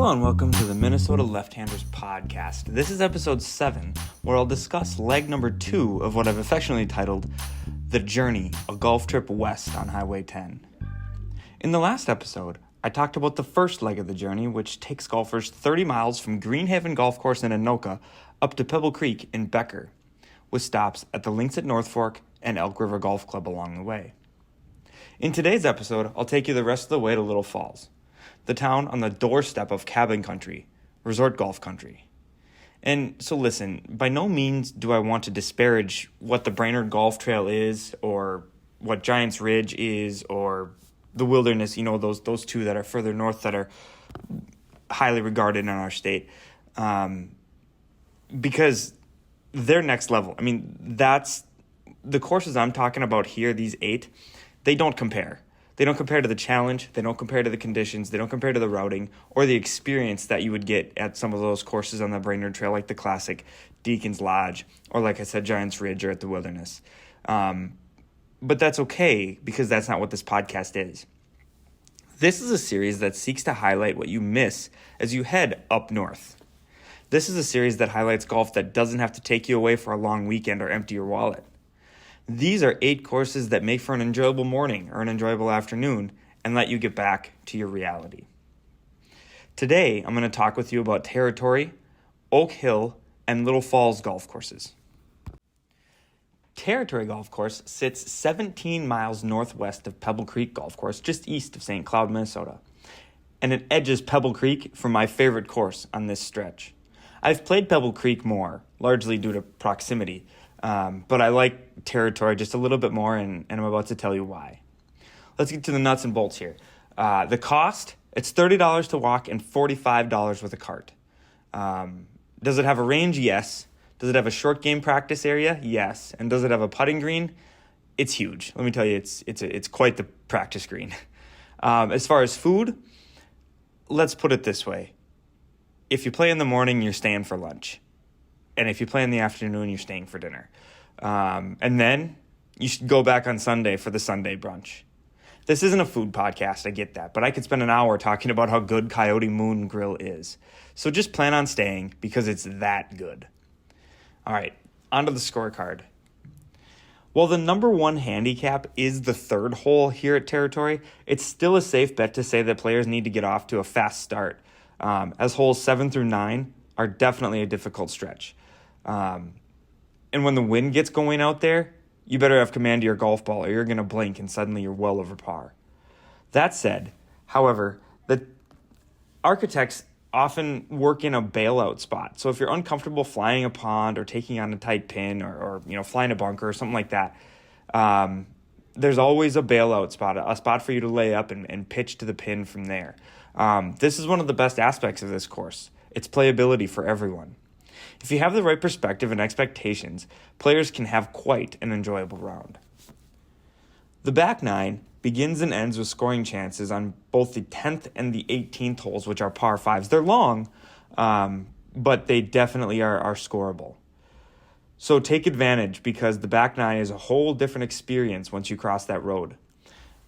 Hello and welcome to the Minnesota Left-Handers Podcast. This is episode 7, where I'll discuss leg number 2 of what I've affectionately titled The Journey, a Golf Trip West on Highway 10. In the last episode, I talked about the first leg of the journey, which takes golfers 30 miles from Greenhaven Golf Course in Anoka up to Pebble Creek in Becker, with stops at the Links at North Fork and Elk River Golf Club along the way. In today's episode, I'll take you the rest of the way to Little Falls, the town on the doorstep of cabin country, resort golf country. And so listen, by no means do I want to disparage what the Brainerd Golf Trail is, or what Giants Ridge is, or the Wilderness, those two that are further north that are highly regarded in our state, because they're next level. I mean, that's the courses I'm talking about here, these 8, they don't compare. They don't compare to the challenge, they don't compare to the conditions, they don't compare to the routing, or the experience that you would get at some of those courses on the Brainerd Trail, like the classic Deacon's Lodge, or like I said, Giants Ridge, or at the Wilderness. But that's okay, because that's not what this podcast is. This is a series that seeks to highlight what you miss as you head up north. This is a series that highlights golf that doesn't have to take you away for a long weekend or empty your wallet. These are 8 courses that make for an enjoyable morning or an enjoyable afternoon and let you get back to your reality. Today, I'm going to talk with you about Territory, Oak Hill, and Little Falls golf courses. Territory Golf Course sits 17 miles northwest of Pebble Creek Golf Course, just east of St. Cloud, Minnesota. And it edges Pebble Creek for my favorite course on this stretch. I've played Pebble Creek more, largely due to proximity, but I like Territory just a little bit more, and I'm about to tell you why. Let's get to the nuts and bolts here. The cost, it's $30 to walk and $45 with a cart. Does it have a range? Yes. Does it have a short game practice area? Yes. And does it have a putting green? It's huge. Let me tell you, it's quite the practice green. As far as food, let's put it this way. If you play in the morning, you're staying for lunch. And if you play in the afternoon, you're staying for dinner. And then you should go back on Sunday for the Sunday brunch. This isn't a food podcast, I get that, but I could spend an hour talking about how good Coyote Moon Grill is. So just plan on staying because it's that good. All right, on to the scorecard. While the number 1 handicap is the 3rd hole here at Territory, it's still a safe bet to say that players need to get off to a fast start, as holes 7 through 9 are definitely a difficult stretch. And when the wind gets going out there, you better have command of your golf ball or you're going to blink and suddenly you're well over par. That said, however, the architects often work in a bailout spot. So if you're uncomfortable flying a pond or taking on a tight pin or flying a bunker or something like that, there's always a bailout spot, a spot for you to lay up and pitch to the pin from there. This is one of the best aspects of this course. It's playability for everyone. If you have the right perspective and expectations, players can have quite an enjoyable round. The back 9 begins and ends with scoring chances on both the 10th and the 18th holes, which are par 5s. They're long, but they definitely are scoreable. So take advantage, because the back 9 is a whole different experience once you cross that road.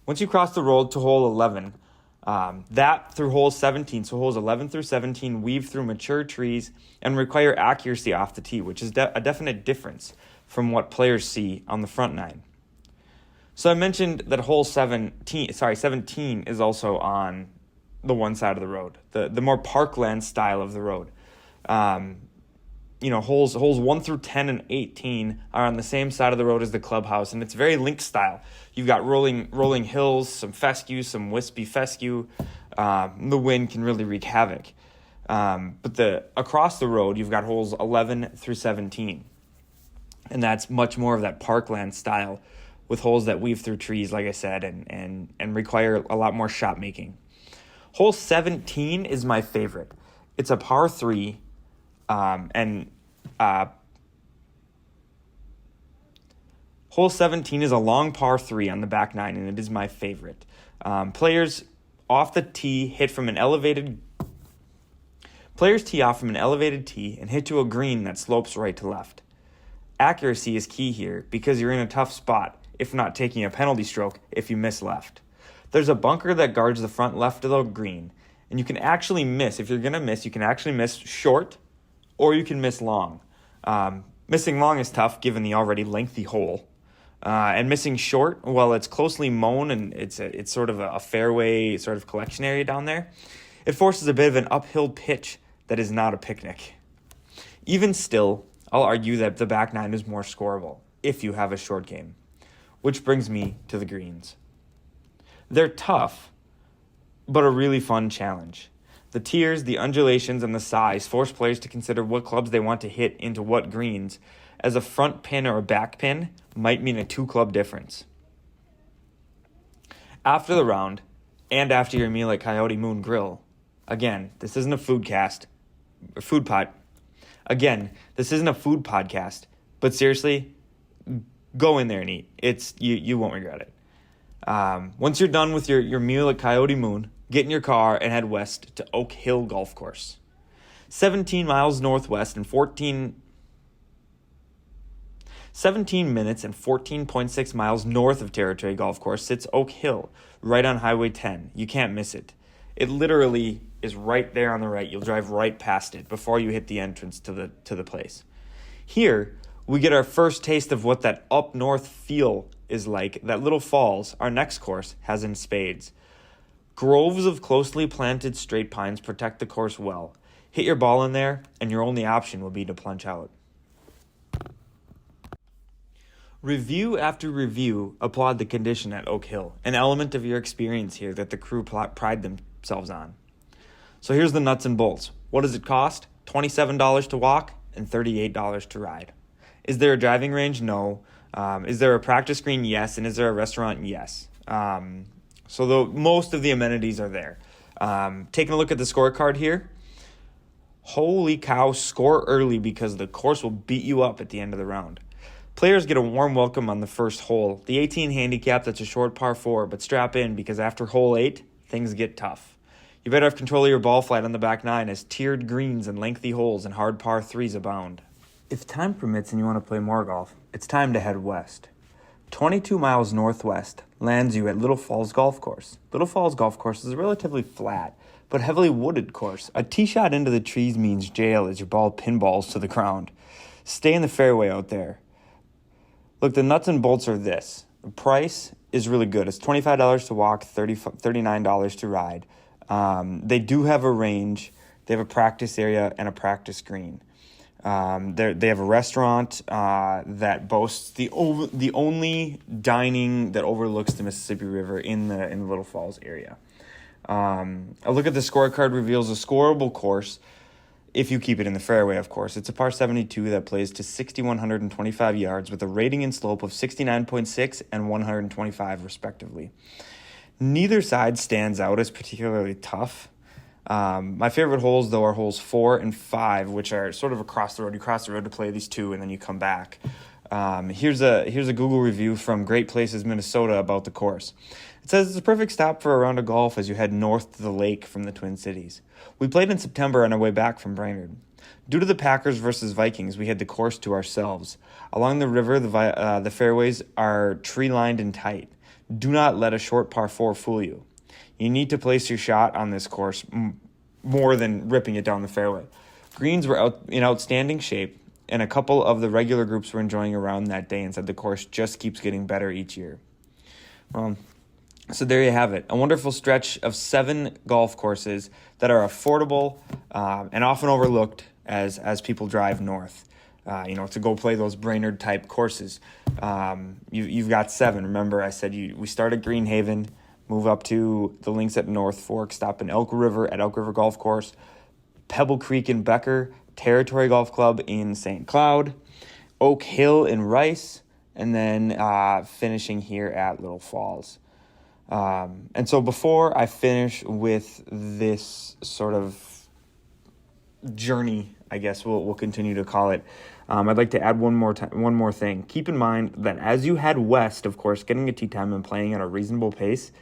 Once you cross the road to hole 11, that through hole 17, so holes 11 through 17 weave through mature trees and require accuracy off the tee, which is a definite difference from what players see on the front 9. So I mentioned that hole 17 is also on the one side of the road, the more parkland style of the road. Holes 1 through 10 and 18 are on the same side of the road as the clubhouse, and it's very link style. You've got rolling hills, some fescue, some wispy fescue. The wind can really wreak havoc. But across the road, you've got holes 11 through 17, and that's much more of that parkland style, with holes that weave through trees, like I said, and require a lot more shot making. Hole 17 is my favorite. It's a par 3, hole 17 is a long par 3 on the back 9, and it is my favorite. Players off the tee hit from an elevated. Players tee off from an elevated tee and hit to a green that slopes right to left. Accuracy is key here because you're in a tough spot, if not taking a penalty stroke if you miss left. There's a bunker that guards the front left of the green, And you can actually miss. If you're going to miss, you can actually miss short or you can miss long. Missing long is tough given the already lengthy hole. And missing short, well, it's closely mown and it's sort of a fairway sort of collection area down there. It forces a bit of an uphill pitch that is not a picnic. Even still, I'll argue that the back nine is more scoreable if you have a short game. Which brings me to the greens. They're tough, but a really fun challenge. The tiers, the undulations, and the size force players to consider what clubs they want to hit into what greens, as a front pin or a back pin might mean a 2-club difference. After the round, and after your meal at Coyote Moon Grill, again, this isn't a food podcast, but seriously, go in there and eat. You won't regret it. Once you're done with your meal at Coyote Moon, get in your car and head west to Oak Hill Golf Course. 17 miles northwest and 17 minutes and 14.6 miles north of Territory Golf Course sits Oak Hill, right on Highway 10. You can't miss it. It literally is right there on the right. You'll drive right past it before you hit the entrance to the place. Here, we get our first taste of what that up north feel is like that Little Falls, our next course, has in spades. Groves of closely planted straight pines protect the course well. Hit your ball in there, and your only option will be to plunge out. Review after review applaud the condition at Oak Hill, an element of your experience here that the crew pride themselves on. So here's the nuts and bolts. What does it cost? $27 to walk and $38 to ride. Is there a driving range? No. Is there a practice green? Yes. And is there a restaurant? Yes. So most of the amenities are there. Taking a look at the scorecard here. Holy cow, score early because the course will beat you up at the end of the round. Players get a warm welcome on the first hole. The 18 handicap, that's a short par 4, but strap in because after hole 8, things get tough. You better have control of your ball flight on the back 9 as tiered greens and lengthy holes and hard par 3s abound. If time permits and you want to play more golf, it's time to head west. 22 miles northwest lands you at Little Falls Golf Course. Little Falls Golf Course is a relatively flat but heavily wooded course. A tee shot into the trees means jail as your ball pinballs to the ground. Stay in the fairway out there. Look, the nuts and bolts are this. The price is really good. It's $25 to walk, $39 to ride. They do have a range. They have a practice area and a practice green. They have a restaurant that boasts the only dining that overlooks the Mississippi River in the Little Falls area. A look at the scorecard reveals a scoreable course if you keep it in the fairway, of course. It's a par 72 that plays to 6,125 yards with a rating and slope of 69.6 and 125 respectively. Neither side stands out as particularly tough. My favorite holes, though, are holes 4 and 5, which are sort of across the road. You cross the road to play these two, and then you come back. Here's a Google review from Great Places, Minnesota about the course. It says it's a perfect stop for a round of golf as you head north to the lake from the Twin Cities. We played in September on our way back from Brainerd. Due to the Packers versus Vikings, we had the course to ourselves. Along the river, the fairways are tree-lined and tight. Do not let a short par 4 fool you. You need to place your shot on this course more than ripping it down the fairway. Greens were in outstanding shape, and a couple of the regular groups were enjoying a round that day and said the course just keeps getting better each year. Well, so there you have it. A wonderful stretch of 7 golf courses that are affordable and often overlooked as people drive north. To go play those Brainerd-type courses. You've got 7. Remember, I said we start at Greenhaven, move up to the links at North Fork, stop in Elk River at Elk River Golf Course, Pebble Creek in Becker, Territory Golf Club in St. Cloud, Oak Hill in Rice, and then finishing here at Little Falls. And so before I finish with this sort of journey, I guess we'll continue to call it, I'd like to add one more thing. Keep in mind that as you head west, of course, getting a tee time and playing at a reasonable pace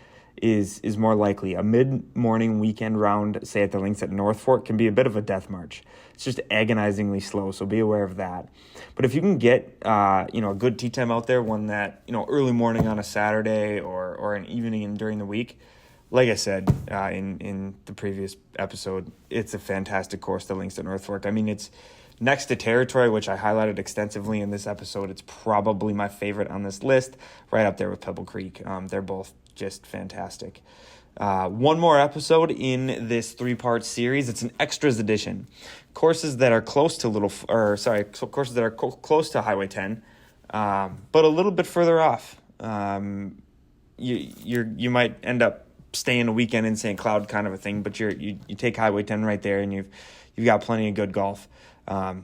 is more likely. A mid-morning weekend round, say at the links at North Fork, can be a bit of a death march. It's just agonizingly slow, so be aware of that. But if you can get a good tee time out there, one that early morning on a Saturday or an evening and during the week, like I said in the previous episode, it's a fantastic course, the links at North Fork. I mean, it's next to Territory, which I highlighted extensively in this episode. It's probably my favorite on this list, right up there with Pebble Creek. They're both just fantastic. One more episode in this 3-part series. It's an extras edition. Courses that are close to courses that are close to Highway 10, but a little bit further off. You might end up staying a weekend in St. Cloud, kind of a thing, but you take Highway 10 right there, and you've got plenty of good golf.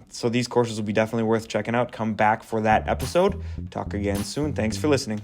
So these courses will be definitely worth checking out. Come back for that episode. Talk again soon. Thanks for listening.